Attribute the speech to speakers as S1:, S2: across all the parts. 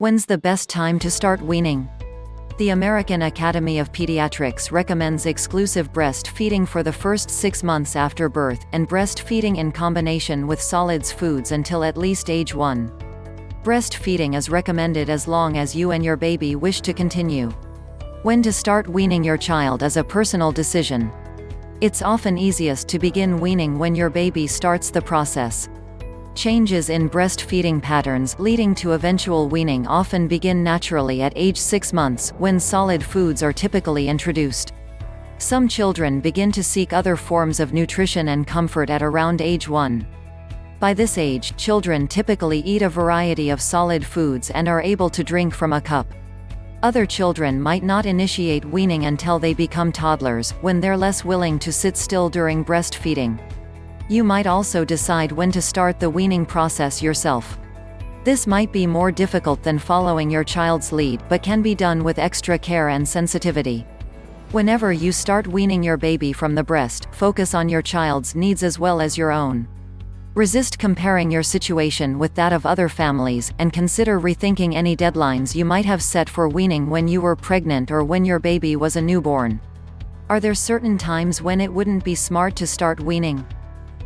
S1: When's the best time to start weaning? The American Academy of Pediatrics recommends exclusive breastfeeding for the first 6 months after birth, and breastfeeding in combination with solids foods until at least age 1. Breastfeeding is recommended as long as you and your baby wish to continue. When to start weaning your child is a personal decision. It's often easiest to begin weaning when your baby starts the process. Changes in breastfeeding patterns leading to eventual weaning often begin naturally at age 6 months, when solid foods are typically introduced. Some children begin to seek other forms of nutrition and comfort at around age 1. By this age, children typically eat a variety of solid foods and are able to drink from a cup. Other children might not initiate weaning until they become toddlers, when they're less willing to sit still during breastfeeding. You might also decide when to start the weaning process yourself. This might be more difficult than following your child's lead, but can be done with extra care and sensitivity. Whenever you start weaning your baby from the breast, focus on your child's needs as well as your own. Resist comparing your situation with that of other families, and consider rethinking any deadlines you might have set for weaning when you were pregnant or when your baby was a newborn. Are there certain times when it wouldn't be smart to start weaning?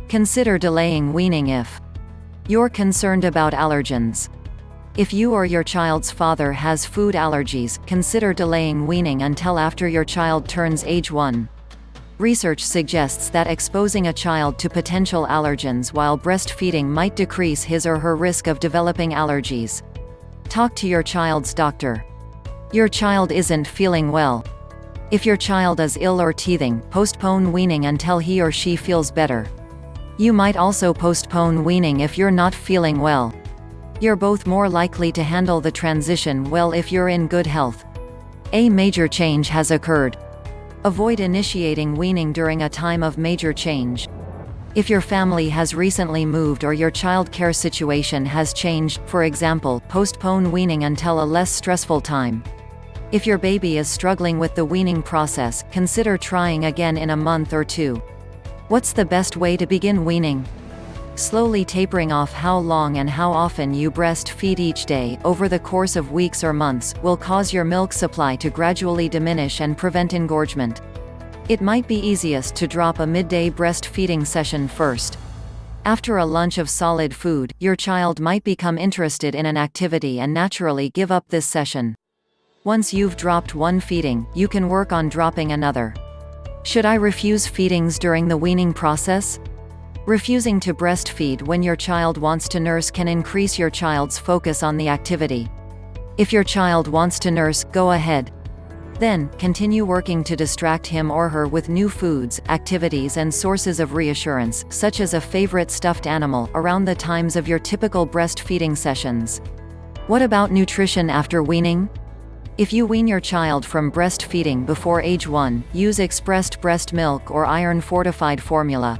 S1: Consider delaying weaning if you're concerned about allergens. If you or your child's father has food allergies, consider delaying weaning until after your child turns age 1. Research suggests that exposing a child to potential allergens while breastfeeding might decrease his or her risk of developing allergies. Talk to your child's doctor. Your child isn't feeling well. If your child is ill or teething, postpone weaning until he or she feels better. You might also postpone weaning if you're not feeling well. You're both more likely to handle the transition well if you're in good health. A major change has occurred. Avoid initiating weaning during a time of major change. If your family has recently moved or your childcare situation has changed, for example, postpone weaning until a less stressful time. If your baby is struggling with the weaning process, consider trying again in a month or 2. What's the best way to begin weaning? Slowly tapering off how long and how often you breastfeed each day, over the course of weeks or months, will cause your milk supply to gradually diminish and prevent engorgement. It might be easiest to drop a midday breastfeeding session first. After a lunch of solid food, your child might become interested in an activity and naturally give up this session. Once you've dropped one feeding, you can work on dropping another. Should I refuse feedings during the weaning process? Refusing to breastfeed when your child wants to nurse can increase your child's focus on the activity. If your child wants to nurse, go ahead. Then, continue working to distract him or her with new foods, activities and sources of reassurance, such as a favorite stuffed animal, around the times of your typical breastfeeding sessions. What about nutrition after weaning? If you wean your child from breastfeeding before age 1, use expressed breast milk or iron-fortified formula.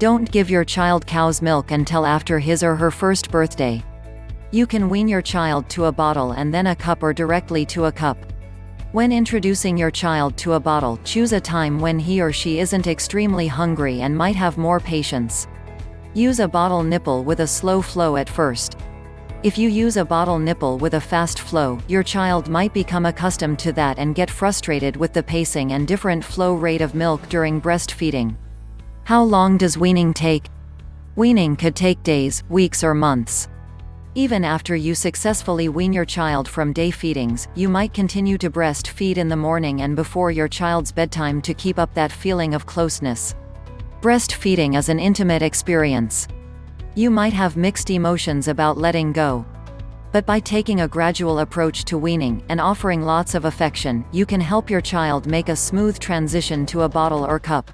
S1: Don't give your child cow's milk until after his or her first birthday. You can wean your child to a bottle and then a cup or directly to a cup. When introducing your child to a bottle, choose a time when he or she isn't extremely hungry and might have more patience. Use a bottle nipple with a slow flow at first. If you use a bottle nipple with a fast flow, your child might become accustomed to that and get frustrated with the pacing and different flow rate of milk during breastfeeding. How long does weaning take? Weaning could take days, weeks or months. Even after you successfully wean your child from day feedings, you might continue to breastfeed in the morning and before your child's bedtime to keep up that feeling of closeness. Breastfeeding is an intimate experience. You might have mixed emotions about letting go. But by taking a gradual approach to weaning, and offering lots of affection, you can help your child make a smooth transition to a bottle or cup.